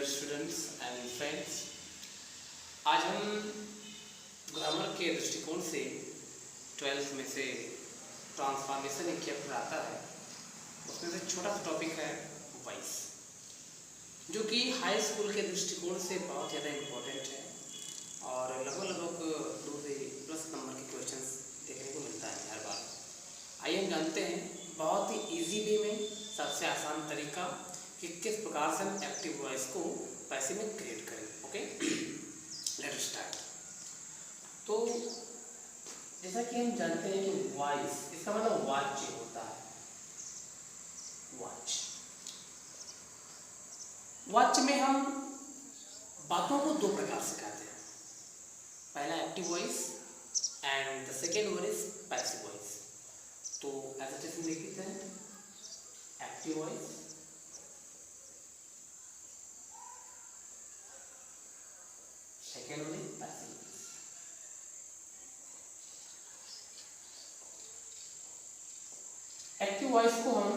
Dear students and friends, आज हम grammar के दृष्टिकोण से 12th में से ट्रांसफॉर्मेशन एक चैप्टर आता है, उसमें से छोटा सा टॉपिक है वॉइस, जो कि हाई स्कूल के दृष्टिकोण से बहुत ज़्यादा इम्पोर्टेंट है और लगभग 2 से प्लस नंबर के क्वेश्चंस देखने को मिलता है हर बार। आइए हम जानते हैं बहुत ही इजी वे में, सबसे आसान तरीका कि किस प्रकार से हम एक्टिव वॉइस को पैसे में क्रिएट करें। Okay, let start. तो जैसा कि हम जानते हैं कि वॉइस इसका मतलब वाच्य होता है। वाच्य में हम बातों को 2 प्रकार से कहते हैं, पहला active voice and the second one is passive voice. तो ऐसा जैसे लिख देते हैं active voice, second one is passive voice. Active voice को हम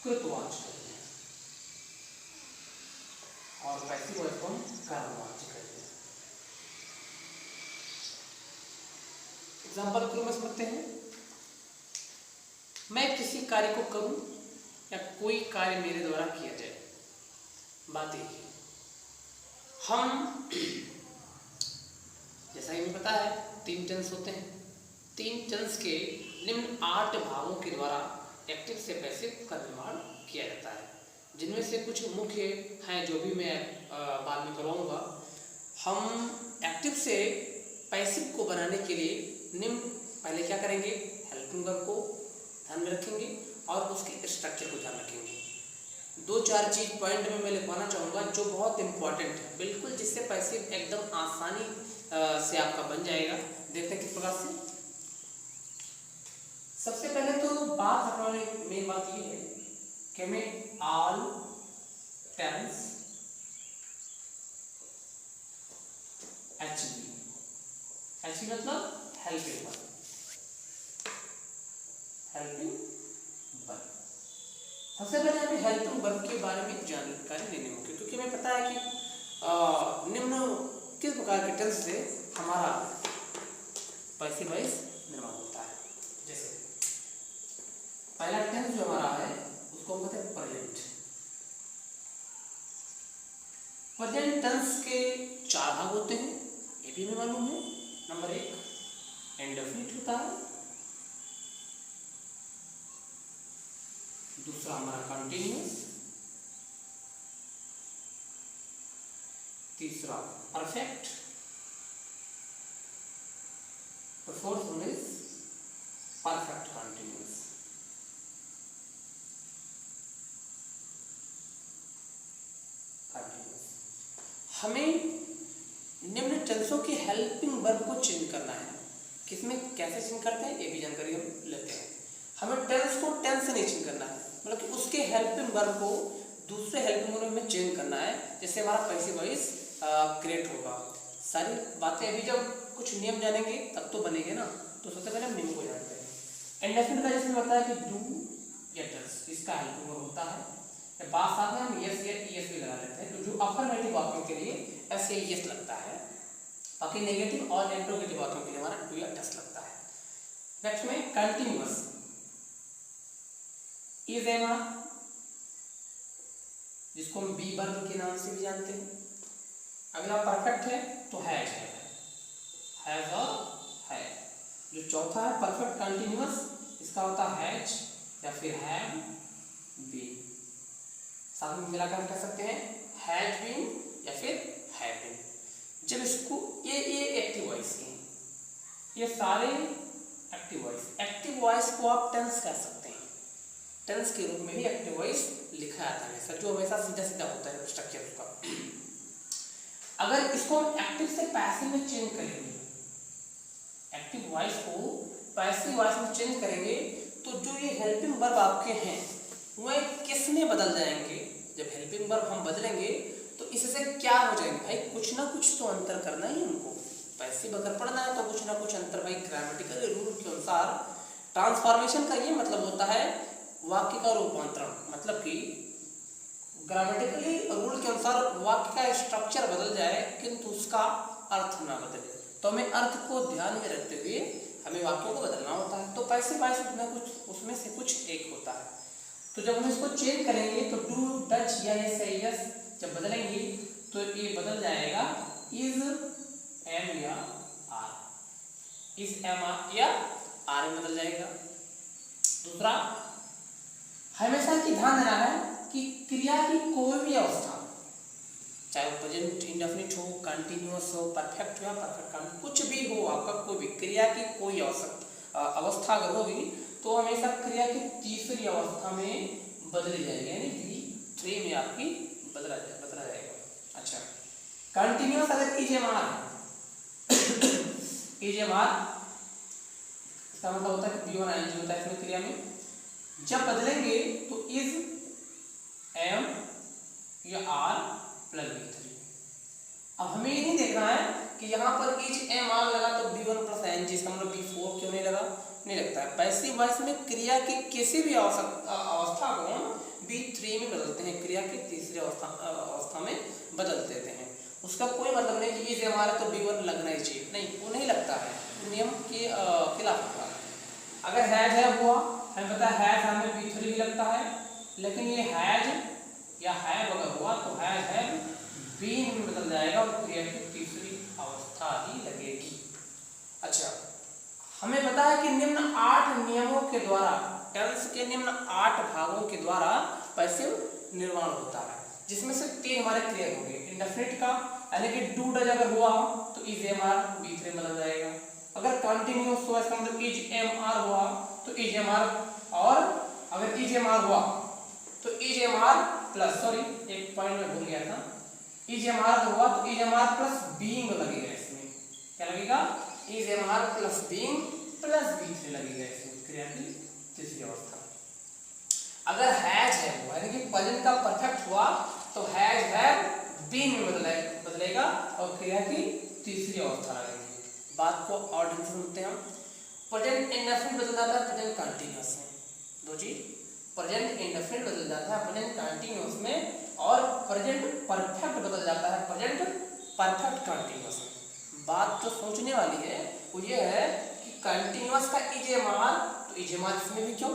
कृतवाच्य कहते हैं और पैसिव वॉइस को हम कर्मवाच्य कहते हैं। एग्जाम्पल के रूप में समझते हैं, मैं किसी कार्य को करूं या कोई कार्य मेरे द्वारा किया जाए, बात यही है। हम जैसा कि हमें पता है 3 टेंस होते हैं, 3 टेंस के निम्न 8 भागों के द्वारा एक्टिव से पैसिव का निर्माण किया जाता है, जिनमें से कुछ मुख्य हैं जो भी मैं बाद में करवाऊंगा। हम एक्टिव से पैसिव को बनाने के लिए निम्न पहले क्या करेंगे, हेल्पिंग वर्ब को ध्यान में रखेंगे और उसके स्ट्रक्चर को ध्यान रखेंगे। 2-4 चीज पॉइंट में मैं लिखवाना चाहूँगा जो बहुत इंपॉर्टेंट है, बिल्कुल जिससे पैसिव एकदम आसानी से आपका बन जाएगा। देखते हैं किस प्रकार से। सबसे पहले तो बात हमारी मेन बात ये है कि हमें ऑल टेंस एच मतलब हेल्पिंग वर्ब, हेल्पिंग वर्ब। सबसे पहले हमें हेल्पिंग वर्ब के बारे में जानकारी लेनी होगी, क्योंकि हमें पता है कि निम्न किस प्रकार के टेंस से हमारा पैसिव वॉइस निर्माण होता है। जैसे पहला टेंस जो हमारा है उसको हम कहते हैं प्रेजेंट। प्रेजेंट टेंस के 4 भाग होते हैं, ये भी हमें मालूम है। नंबर 1 इंडेफिनिट होता है, दूसरा हमारा कंटिन्यूअस, तीसरा perfect, the fourth one is perfect continuous. हमें निम्न टेंसों के हेल्पिंग वर्ब को चेंज करना है। किसमें कैसे चेंज करते हैं ये भी जानकारी हम लेते हैं। हमें टेंस को टेंस से नहीं चेंज करना है, मतलब कि उसके हेल्पिंग वर्ब को दूसरे हेल्पिंग वर्ब में चेंज करना है, जिससे हमारा पैसिव वॉइस क्रिएट होगा। सारी बातें अभी जब कुछ नियम जानेंगे तब तो बनेंगे ना। तो सबसे पहले हम नियम को जानते हैं। इंडेफिनिट का जैसे बताया कि डू या डज, इसका हेल्पिंग वर्ब होता है। बात साथ में हम यस या ईएस भी लगा लेते हैं, तो जो अफर्मेटिव वाक्यों के लिए एस या ईएस लगता है, बाकी नेगेटिव और इंट्रोगेटिव वाक्यों के लिए हमारा डू या डज लगता है। नेक्स्ट में कंटिन्यूअस, इज एमा, जिसको हम बी वर्ब के नाम से भी जानते हैं। अगला परफेक्ट है तो हैज और है। जो चौथा है परफेक्ट कंटिन्यूअस, इसका होता है हैज या फिर हैव बीन। साथ में मिलाकर हम कह सकते हैं हैज बीन या फिर हैव बीन। जब इसको ये एक्टिव वॉइस के, ये सारे एक्टिव वॉइस, एक्टिव वॉइस को आप टेंस कह सकते हैं। टेंस के रूप में भी एक्टिव वॉइस लिखा जाता है हमेशा, जो हमेशा सीधा सीधा होता है स्ट्रक्चर उसका। अगर इसको हम एक्टिव से पैसिव में चेंज करेंगे, एक्टिव वॉइस को पैसिव वॉइस में चेंज करेंगे, तो जो ये हेल्पिंग वर्ब आपके हैं वह किस में बदल जाएंगे। जब हेल्पिंग वर्ब हम बदलेंगे तो इससे क्या हो जाएंगे भाई, कुछ ना कुछ तो अंतर करना ही उनको। पैसिव अगर पढ़ना है तो कुछ ना कुछ अंतर भाई, ग्रामेटिकल रूल के अनुसार ट्रांसफॉर्मेशन का ये मतलब होता है वाक्य का रूपांतरण, मतलब कि ग्रामेटिकली रूल के अनुसार वाक्य का स्ट्रक्चर बदल जाए किंतु उसका अर्थ ना बदले, तो हमें अर्थ को ध्यान में रखते हुए हमें वाक्यों को बदलना होता है। तो पैसिव वॉइस उसमें से कुछ एक होता है। तो जब हम इसको चेंज करेंगे तो डू, डच या यस जब बदलेंगे तो ये बदल जाएगा इज, एम या आर, इज एम या आर में बदल जाएगा। दूसरा, हमेशा की ध्यान देना है कि क्रिया की कोई भी अवस्था, चाहे वो प्रेजेंट इंडेफिनिट हो, कंटिन्यूअस हो, परफेक्ट हो या परफेक्ट कंटिन्यूअस, कुछ भी हो, आपका कोई भी क्रिया की कोई अवस्था अगर होगी तो हमेशा क्रिया की तीसरी अवस्था में बदली जाएगी, यानी V3 में आपकी बदला जाएगा। अच्छा, कंटिन्यूअस अगर इजेमार इजेमार इसका मतलब होता है कि B1 ING होता है इसमें क्रिया में, जब बदलेंगे तो इज एम या आर प्लस B3। अब हमें ये नहीं देखना है कि यहाँ पर इज एम आर लगा तो B1 प्लस ING, इसका मतलब B4 क्यों नहीं लगा, नहीं लगता है। पैसिव वॉइस में क्रिया की किसी भी अवस्था को B3 में बदलते हैं, क्रिया की तीसरी अवस्था में बदल देते हैं। उसका कोई मतलब नहीं कि इज एम आर तो B1 लगना ही चाहिए, नहीं, वो नहीं लगता है, नियम के खिलाफ होता है। अगर हैज है हुआ, हमें पता है हैज हमें B3 भी लगता है, लेकिन ये हैज या हैव अगर हुआ तो हैज है बीन में बदल जाएगा और क्रिया की तीसरी अवस्था ही लगेगी। अच्छा, हमें पता है कि निम्न 8 नियमों के द्वारा, टेंस के निम्न 8 भागों के द्वारा पैसिव निर्माण होता है, जिसमें से 3 हमारे क्लियर हो गए। इंडेफिनिट का यानी कि डू डज अगर हुआ तो इज एम आर B3 बदल जाएगा। अगर कंटिन्यूअस हुआ इसका मतलब इज एम आर हुआ तो इज एम आर, और अगर इज एम आर हुआ तो is am are plus, sorry एक पॉइंट में भूल गया था, इज एम आर हुआ तो is am are plus being लगेगा, इसमें क्या लगेगा, is am are plus being plus B3 लगेगा इसमें, क्रिया की तीसरी अवस्था। अगर हैज है वो यानी कि प्रेजेंट का परफेक्ट हुआ तो हैज है बीन में बदलेगा और क्रिया की तीसरी अवस्था लगेगी। बात को और ढंग से सुनते हैं हम। प्रेजेंट इंडेफिनिट बदल जाता है प्रेजेंट कंटीन्यूअस में, दो चीज, प्रेजेंट इंडेफिनिट बदल जाता है प्रेजेंट कंटीन्यूअस में, और प्रेजेंट परफेक्ट बदल जाता है प्रेजेंट परफेक्ट कंटीन्यूअस में। बात जो सोचने वाली है वो ये है कि कंटीन्यूअस का इज एम आर, तो इज एम आर इसमें भी क्यों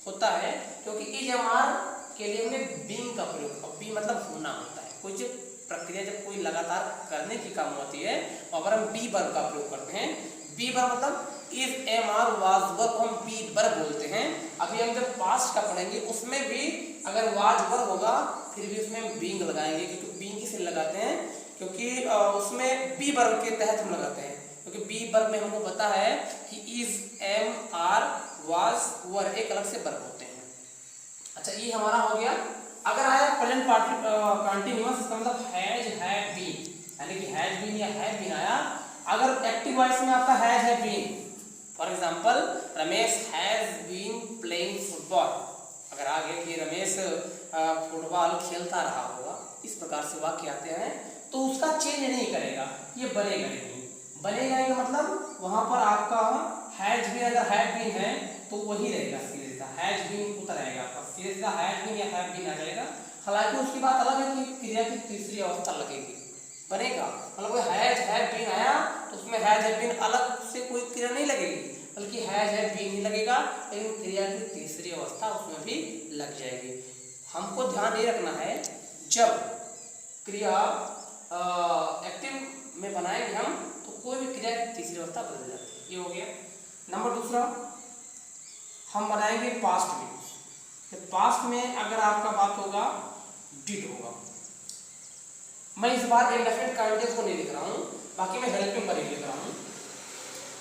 होता है, क्योंकि इज एम आर के लिए हमने बीइंग का प्रयोग, और बी मतलब होना होता है। कोई जो प्रक्रिया जब कोई लगातार करने की काम होती है वहां पर हम बी वर्ब का प्रयोग करते हैं। बी वर्ब मतलब is am are was verb हम बी वर्ब बोलते हैं। अभी हम जब पास्ट का पढ़ेंगे उसमें भी अगर वाज वर्ब होगा फिर भी उसमें बीइंग लगाएंगे, क्योंकि बीइंग किस लिए लगाते हैं, क्योंकि उसमें बी वर्ब के तहत हम लगाते हैं, क्योंकि बी वर्ब में हमको पता है कि is am are was were एक अलग से वर्ब होते हैं। अच्छा, ये हमारा हो गया। अगर आया प्रेजेंट कंटीन्यूअस, इसका मतलब हैज हैव बीन, यानी कि हैज बीन या हैव बीन आया। अगर एक्टिव वॉइस में आपका has have been, for example Ramesh has been playing football, अगर आ गया कि रमेश फुटबॉल खेलता रहा होगा, इस प्रकार से वाक्य आते हैं, तो उसका चेंज नहीं करेगा, ये बनेगा नहीं। बनेगा नहीं मतलब वहां पर आपका हैज बीन अगर हैव बीन है तो वही रहेगा, सीधा हैज बीन उतर आएगा, सीधा हैज बीन या हैव बीन आ जाएगा। हालांकि उसकी बात अलग है कि क्रिया की तीसरी अवस्था लगेगी, बनेगा मतलब कोई हैज हैव बीन आया तो उसमें हैज हैव बीन अलग से कोई क्रिया नहीं लगेगी, बल्कि हैज हैव बीन ही लगेगा, लेकिन क्रिया की तीसरी अवस्था उसमें भी लग जाएगी। हमको ध्यान ये रखना है जब क्रिया एक्टिव में बनाएंगे हम तो कोई भी क्रिया की तीसरी अवस्था बदल जाती है। ये हो गया। नंबर दूसरा हम बनाएंगे पास्ट में। पास्ट में अगर आपका बात होगा डिड होगा। मैं इस बार इंडेफिनिट कंटीन्यूअस को नहीं लिख रहा हूँ, बाकी मैं हेल्पिंग पर ही लिख रहा हूँ।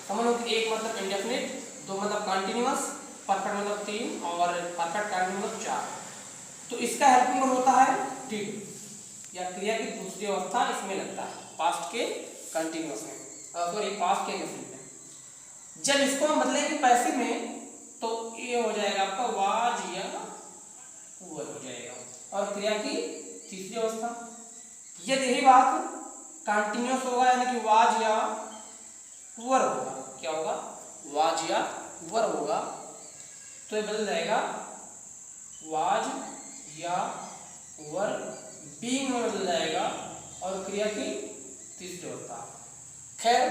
समझ लो कि एक मतलब इंडेफिनिट, दो मतलब कंटीन्यूअस, परफेक्ट मतलब 3 और परफेक्ट कंटीन्यूअस मतलब 4। तो इसका हेल्पिंग वर्ब होता है डिड, या क्रिया की दूसरी अवस्था इसमें लगता है पास्ट के कंटीन्यूअस में, सॉरी पास्ट के इंडेफिनिट में। जब इसको हम बदलेंगे पैसिव में तो ये हो जाएगा आपका वाज या वर हो जाएगा, और क्रिया की तीसरी अवस्था। यदि यही बात कंटीन्यूअस होगा यानी कि वाज या वर होगा, क्या होगा, वाज या वर होगा, तो ये बदल जाएगा वाज या वर्ब बीइंग में बदल जाएगा और क्रिया की तीसरी अवस्था। खैर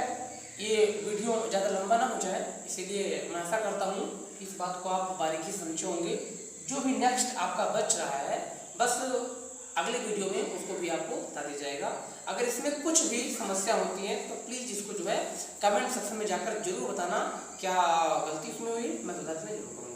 ये वीडियो ज़्यादा लंबा ना हो जाए, इसीलिए मैं ऐसा करता हूँ कि इस बात को आप बारीकी समझे होंगे। जो भी नेक्स्ट आपका बच रहा है बस अगले वीडियो में उसको भी आपको बता दिया जाएगा। अगर इसमें कुछ भी समस्या होती है तो प्लीज़ इसको जो है कमेंट सेक्शन में जाकर जरूर बताना, क्या गलती इसमें हुई मैं सुधारने जरूर करूँगा।